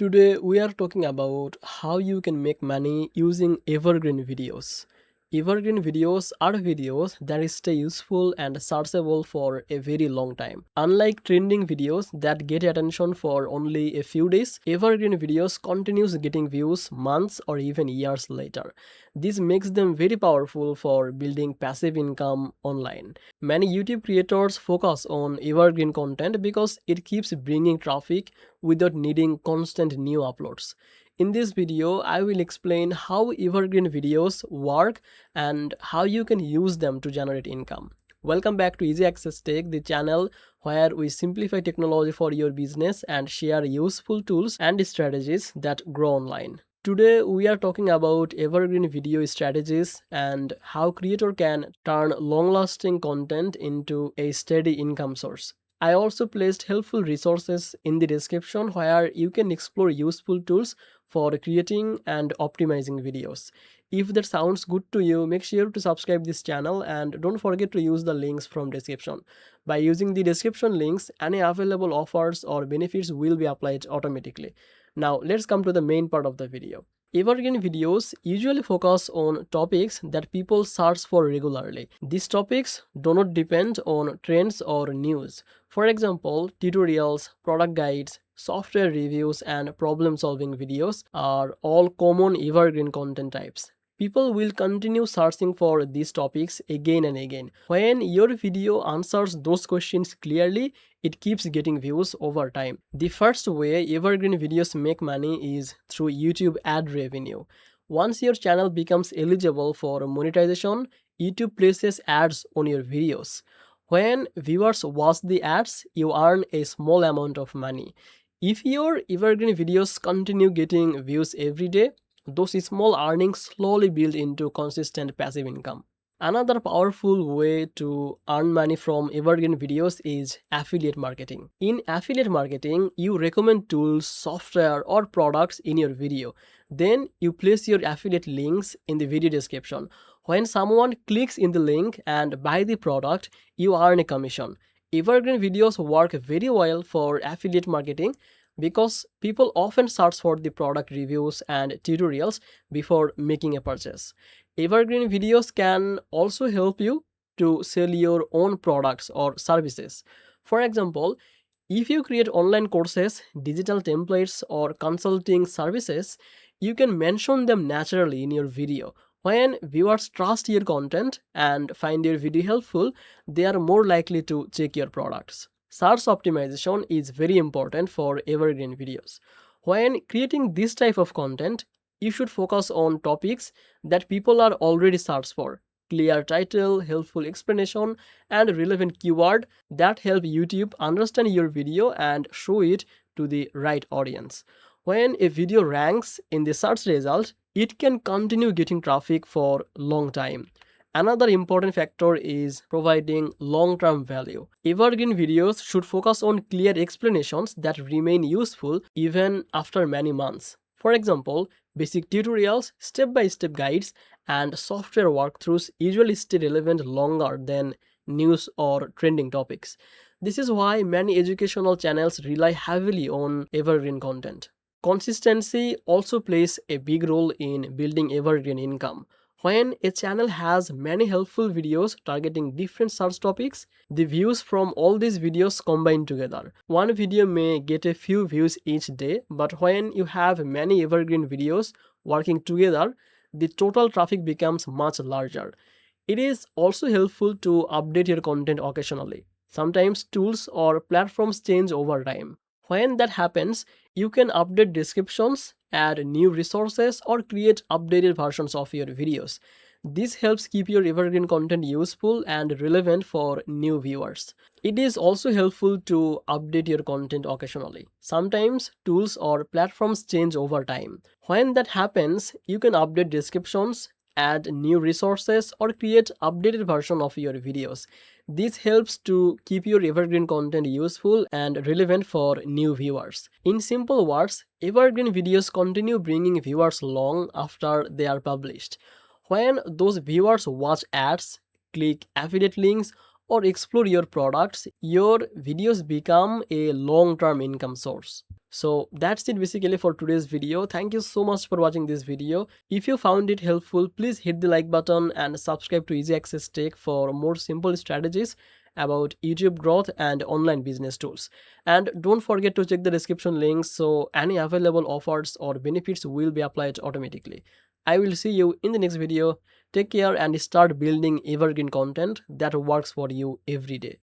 Today we are talking about how you can make money using evergreen videos. Evergreen videos are videos that stay useful and searchable for a very long time. Unlike trending videos that get attention for only a few days, evergreen videos continues getting views months or even years later. This makes them very powerful for building passive income online. Many YouTube creators focus on evergreen content because it keeps bringing traffic without needing constant new uploads. In this video, I will explain how evergreen videos work and how you can use them to generate income. Welcome back to Easy Access Tech, the channel where we simplify technology for your business and share useful tools and strategies that grow online. Today we are talking about evergreen video strategies and how creator can turn long-lasting content into a steady income source. I also placed helpful resources in the description where you can explore useful tools for creating and optimizing videos. If that sounds good to you, make sure to subscribe this channel and don't forget to use the links from description. By using the description links, any available offers or benefits will be applied automatically. Now let's come to the main part of the video. Evergreen videos usually focus on topics that people search for regularly. These topics do not depend on trends or news. For example, tutorials, product guides, software reviews, and problem solving videos are all common evergreen content types. People will continue searching for these topics again and again. When your video answers those questions clearly, it keeps getting views over time. The first way evergreen videos make money is through YouTube ad revenue. Once your channel becomes eligible for monetization, YouTube places ads on your videos. When viewers watch the ads, you earn a small amount of money. If your evergreen videos continue getting views every day, those small earnings slowly build into consistent passive income. Another powerful way to earn money from evergreen videos is affiliate marketing. In affiliate marketing, you recommend tools, software, or products in your video. Then you place your affiliate links in the video description. When someone clicks in the link and buy the product, you earn a commission. Evergreen videos work very well for affiliate marketing because people often search for the product reviews and tutorials before making a purchase. Evergreen videos can also help you to sell your own products or services. For example, if you create online courses, digital templates, or consulting services, you can mention them naturally in your video. When viewers trust your content and find your video helpful, they are more likely to check your products. Search optimization is very important for evergreen videos. When creating this type of content, you should focus on topics that people are already searched for. Clear title, helpful explanation, and relevant keyword that help YouTube understand your video and show it to the right audience. When a video ranks in the search result, it can continue getting traffic for long time. Another important factor is providing long-term value. Evergreen videos should focus on clear explanations that remain useful even after many months. For example, basic tutorials, step-by-step guides, and software walkthroughs usually stay relevant longer than news or trending topics. This is why many educational channels rely heavily on evergreen content. Consistency also plays a big role in building evergreen income. When a channel has many helpful videos targeting different search topics, the views from all these videos combine together. One video may get a few views each day, but when you have many evergreen videos working together, the total traffic becomes much larger. It is also helpful to update your content occasionally. Sometimes tools or platforms change over time. When that happens, you can update descriptions, add new resources, or create updated versions of your videos. This helps keep your evergreen content useful and relevant for new viewers. It is also helpful to update your content occasionally. Sometimes tools or platforms change over time. When that happens, you can update descriptions, add new resources, or create updated version of your videos. This helps to keep your evergreen content useful and relevant for new viewers. In simple words, evergreen videos continue bringing viewers long after they are published. When those viewers watch ads, click affiliate links, or explore your products, your videos become a long-term income source. So that's it basically for today's video. Thank you so much for watching this video. If you found it helpful, please hit the like button and subscribe to Easy Access Tech for more simple strategies about YouTube growth and online business tools. And don't forget to check the description links so any available offers or benefits will be applied automatically. I will see you in the next video. Take care and start building evergreen content that works for you every day.